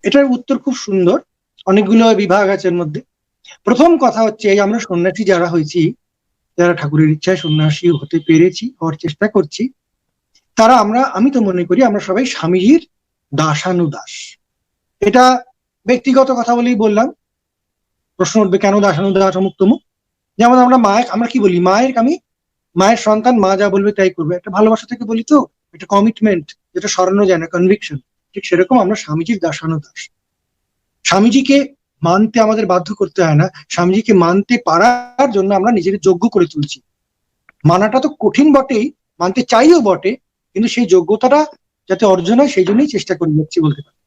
এটার উত্তর খুব সুন্দর, অনেকগুলো বিভাগ আছে এর মধ্যে। প্রথম কথা হচ্ছে, এই আমরা সন্ন্যাসী যারা হয়েছি, যারা ঠাকুরের ইচ্ছায় সন্ন্যাসী হতে পেরেছি, হওয়ার চেষ্টা করছি, তারা আমি তো মনে করি আমরা সবাই স্বামীজির দাসানুদাস। এটা ব্যক্তিগত কথা বলেই বললাম। প্রশ্ন উঠবে কেন দাসানুদাস অমুক তমুক। যেমন আমরা কি বলি, মায়ের সন্তান, মা যা বলবে তাই করবে, একটা ভালোবাসা থেকে বলি তো, একটা কমিটমেন্ট, যেটা সরানো যায় না, কনভিকশন। ঠিক সেরকম আমরা স্বামীজির দাসানুদাস। স্বামীজিকে মানতে আমাদের বাধ্য করতে হয় না, স্বামীজিকে মানতে পারার জন্য আমরা নিজেদের যোগ্য করে তুলছি। মানাটা তো কঠিন বটেই, মানতে চাইও বটে, কিন্তু সেই যোগ্যতাটা যাতে অর্জন হয় সেই জন্যই চেষ্টা করে যাচ্ছি বলতে পারি।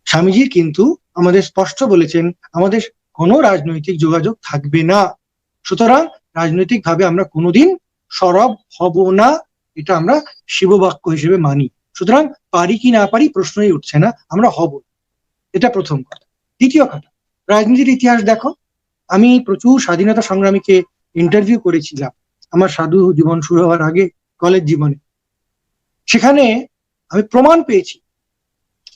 স্বামীজি কিন্তু আমাদের স্পষ্ট বলেছেন, আমাদের কোনো রাজনৈতিক যোগাযোগ থাকবে না, সুতরাং রাজনৈতিক ভাবে আমরা কোনোদিন সরব হব না, এটা আমরা শিববাক্য হিসেবে মানি। সুতরাং পারি কি না পারি প্রশ্নই উঠছে না, আমরা হব। এটা প্রথম কথা। দ্বিতীয় কথা, রাজনীতির ইতিহাস দেখো। আমি প্রচুর স্বাধীনতা সংগ্রামীকে ইন্টারভিউ করেছিলাম আমার সাধু জীবন শুরু হওয়ার আগে, কলেজ জীবনে। সেখানে আমি প্রমাণ পেয়েছি,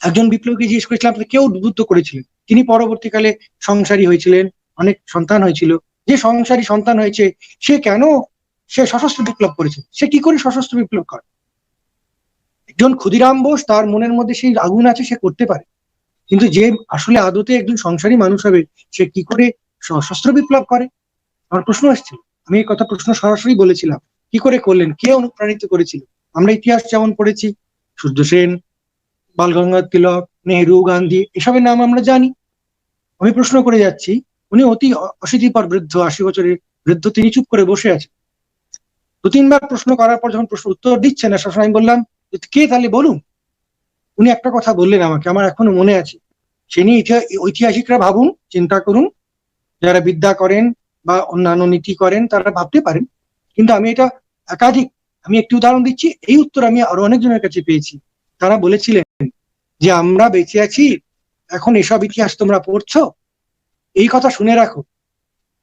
একজন বিপ্লবীকে জিজ্ঞেস করেছিলাম কে উদ্বুদ্ধ করেছিলেন, তিনি পরবর্তীকালে সংসারী হয়েছিলেন, অনেক সন্তান হয়েছিল। যে সংসারী সন্তান হয়েছে সে সশস্ত্র বিপ্লব করেছে, সে কি করে সশস্ত্র বিপ্লব করে? একজন ক্ষুদিরাম বোস, তার মনের মধ্যে সেই আগুন আছে, সে করতে পারে, কিন্তু যে আসলে আদতে একজন সংসারী মানুষ হবে, সে কি করে সশস্ত্র বিপ্লব করে? আমার প্রশ্ন আসছে, আমি এই কথা প্রশ্ন সরাসরি বলেছিলাম, কি করে করলেন, কে অনুপ্রাণিত করেছিল? আমরা ইতিহাস যেমন পড়েছি, সূর্য সেন, বাল গঙ্গাধর তিলক, নেহরু, গান্ধী, এসবের নাম আমরা জানি। আমি প্রশ্ন করে যাচ্ছি, উনি অতি অশীতিপর বৃদ্ধ, 80 বছরের বৃদ্ধ, তিনি চুপ করে বসে আছেন। দু তিনবার প্রশ্ন করার পর যখন প্রশ্ন উত্তর দিচ্ছে না, সবসময় আমি বললাম কে, তাহলে বলুন। উনি একটা কথা বললেন আমাকে, আমার এখনো মনে আছে। সে নিয়ে ঐতিহাসিকরা ভাবুন, চিন্তা করুন, যারা বিদ্যা করেন বা অন্যান্য নীতি করেন তারা ভাবতে পারেন, কিন্তু আমি একটি উদাহরণ দিচ্ছি, এই উত্তর আমি আরো অনেকজনের কাছে পেয়েছি। তারা বলেছিলেন যে আমরা বেঁচে আছি, এখন এসব ইতিহাস তোমরা পড়ছো, এই কথা শুনে রাখো,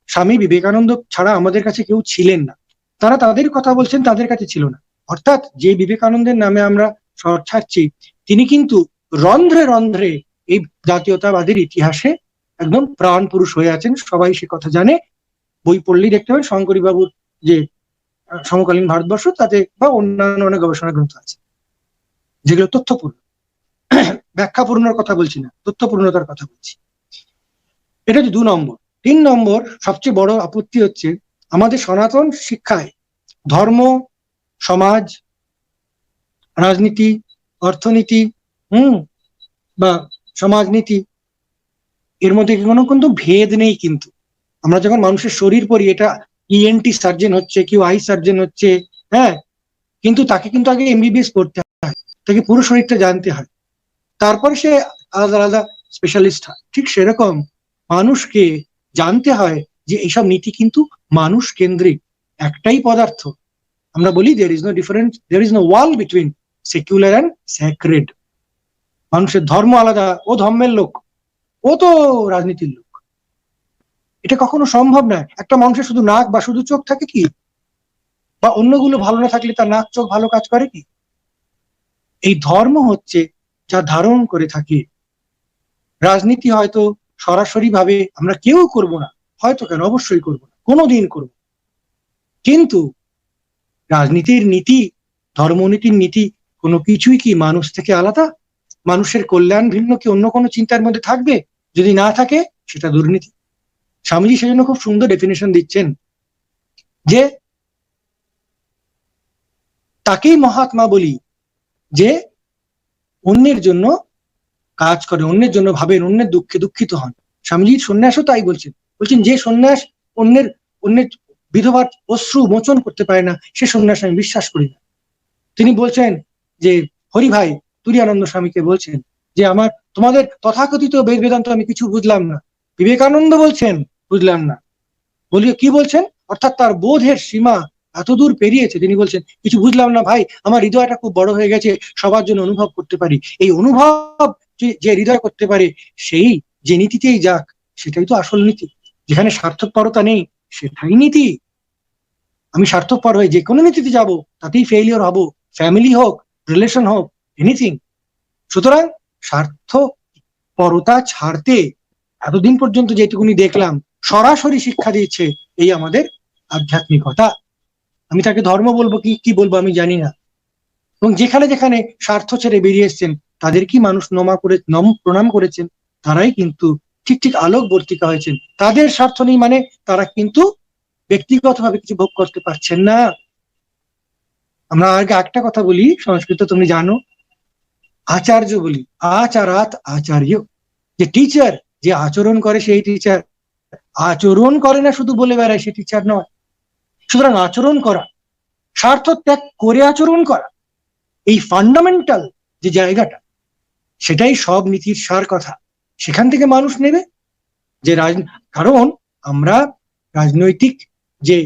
স্বামী বিবেকানন্দ ছাড়া আমাদের কাছে কেউ ছিলেন না। তারা তাদের কথা বলছেন, তাদের কাছে ছিল না। অর্থাৎ যে বিবেকানন্দের নামে আমরা শহর ছাড়ছি, তিনি কিন্তু রন্ধ্রে রন্ধ্রে এই জাতীয়তাবাদের ইতিহাসে একদম প্রাণ পুরুষ হয়ে আছেন, সবাই সে কথা জানে। বই পড়লেই দেখতে পাবেন শঙ্করী বাবুর যে সমকালীন ভারতবর্ষ, তাতে বা অন্যান্য অনেক গবেষণা গ্রন্থ আছে যেগুলো তথ্যপূর্ণ, ব্যাখ্যাপূর্ণর কথা বলছি না, তথ্যপূর্ণতার কথা বলছি। এটা হচ্ছে 2 নম্বর। 3 নম্বর, সবচেয়ে বড় আপত্তি হচ্ছে আমাদের সনাতন শিক্ষায় ধর্ম, সমাজ, রাজনীতি, অর্থনীতি, বা সমাজনীতি, এর মধ্যে কোনো কিন্তু ভেদ নেই। কিন্তু আমরা যখন মানুষের শরীর পড়ি, এটা ইএনটি সার্জন হচ্ছে, কেউ আই সার্জন হচ্ছে, হ্যাঁ, কিন্তু তাকে কিন্তু আগে এমবিবিএস পড়তে হয়, তাকে পুরো শরীরটা জানতে হয়, তারপরে সে আলাদা আলাদা স্পেশালিস্ট হয়। ঠিক সেরকম মানুষকে জানতে হয় যে এইসব নীতি কিন্তু মানুষ কেন্দ্রিক, একটাই পদার্থ। আমরা বলি there is no wall between secular and sacred. মানুষের ধর্ম আলাদা, ও ধর্মের লোক, ও তো রাজনীতির লোক। এটা কখনো সম্ভব নয়। একটা মানুষের শুধু নাক বা শুধু চোখ থাকে কি, বা অন্যগুলো ভালো না থাকলে তার নাক চোখ ভালো কাজ করে কি? এই ধর্ম হচ্ছে যা ধারণ করে থাকে। রাজনীতি হয়তো সরাসরি ভাবে আমরা কেউ করব না, হয়তো কেন, অবশ্যই করব না, কোনোদিন করব, কিন্তু রাজনীতির নীতি, ধর্মনীতির নীতি, কোনো কিছুই কি মানুষ থেকে আলাদা? মানুষের কল্যাণ ভিন্ন কি অন্য কোনো চিন্তার মধ্যে থাকবে? যদি না থাকে, সেটা দুর্নীতি। স্বামীজি সেজন্য খুব সুন্দর ডেফিনেশন দিচ্ছেন যে তাকেই মহাত্মা বলি যে অন্যের জন্য কাজ করে, অন্যের জন্য ভাবেন, অন্যের দুঃখে দুঃখিত হন। স্বামীজির সন্ন্যাসও তাই বলছেন যে সন্ন্যাস অন্যের অন্যের বিধবার অশ্রু মোচন করতে পারে না, সে সন্ন্যাস আমি বিশ্বাস করি না। তিনি বলছেন যে হরি ভাই তুরীয়ানন্দ স্বামীকে বলছেন যে তোমাদের তথাকথিত বেদ বেদান্ত আমি কিছু বুঝলাম না। বিবেকানন্দ বলছেন বুঝলাম না, বলিয়ে কি বলছেন, অর্থাৎ তার বোধের সীমা এতদূর পেরিয়েছে, তিনি বলছেন কিছু বুঝলাম না ভাই, আমার হৃদয়টা খুব বড় হয়ে গেছে, সবার জন্য অনুভব করতে পারি। এই অনুভব যে হৃদয় করতে পারে, সেই যে নীতিতেই যাক, সেটাই তো আসল নীতি। যেখানে স্বার্থপরতা নেই, সেটাই নীতি। আমি স্বার্থপর হয়ে যে কোনো নীতিতে যাব, তাতেই ফেইলিওর হব, ফ্যামিলি হোক, রিলেশন হোক, এনিথিং। সুতরাং স্বার্থ পরতা ছাড়তে এতদিন পর্যন্ত যেটুকুনি দেখলাম সরাসরি শিক্ষা দিচ্ছে এই আমাদের আধ্যাত্মিকতা। আমি তাকে ধর্ম বলবো কি কি বলবো আমি জানি না। এবং যেখানে যেখানে স্বার্থ ছেড়ে বেরিয়ে এসছেন তাদেরকেই মানুষ প্রণাম করেছেন, তারাই কিন্তু ঠিক ঠিক আলোকবর্তিকা হয়েছেন। তাদের স্বার্থ নেই মানে তারা কিন্তু ব্যক্তিগতভাবে কিছু ভোগ করতে পারছেন না। আমরা আগে একটা কথা বলি, সংস্কৃত তুমি জানো, আচার্য বলি, আচারাত আচার্য। যে টিচার, যে আচরণ করে সেই টিচার, আচরণ করে না শুধু বলে বেড়ায় সে টিচার নয়। সুতরাং আচরণ করা, স্বার্থ ত্যাগ করে আচরণ করা, এই ফান্ডামেন্টাল যে জায়গাটা, সেটাই সব নীতির সার কথা। সেখান থেকে মানুষ নেবে যে কারণ আমরা রাজনৈতিক যে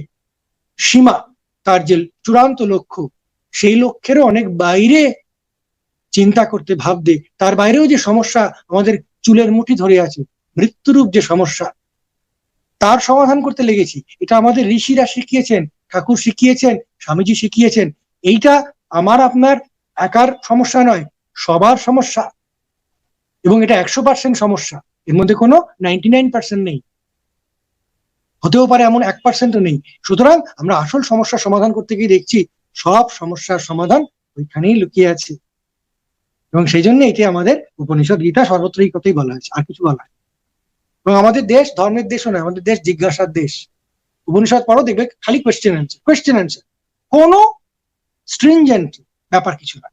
সীমা, তার যে চূড়ান্ত লক্ষ্য, সেই লক্ষ্যেরও অনেক বাইরে চিন্তা করতে ভাবতে, তার বাইরেও যে সমস্যা আমাদের চুলের মুঠি ধরে আছে, মৃত্যুরূপ যে সমস্যা, তার সমাধান করতে লেগেছি। এটা আমাদের ঋষিরা শিখিয়েছেন, ঠাকুর শিখিয়েছেন, স্বামীজি শিখিয়েছেন। এইটা আমার আপনার একার সমস্যা নয়, সবার সমস্যা। এবং এটা 100% সমস্যা, এর মধ্যে কোনো 99% নেই, হতেও পারে এমন 1%ও নেই। সুতরাং আমরা আসল সমস্যার সমাধান করতে গিয়ে দেখছি সব সমস্যার সমাধান ওইখানেই লুকিয়ে আছে। এবং সেই জন্য এটি আমাদের উপনিষদ, গীতা, সর্বত্র এই কথাই বলা হয়েছে, আর কিছু বলা হয়। এবং আমাদের দেশ ধর্মের দেশও নয়, আমাদের দেশ জিজ্ঞাসার দেশ। উপনিষদ পড়ো, দেখবে খালি কোয়েশ্চেন অ্যান্সার, কোয়েশ্চেন অ্যান্সার, কোনো স্ট্রিনজেন্ট ব্যাপার কিছু না।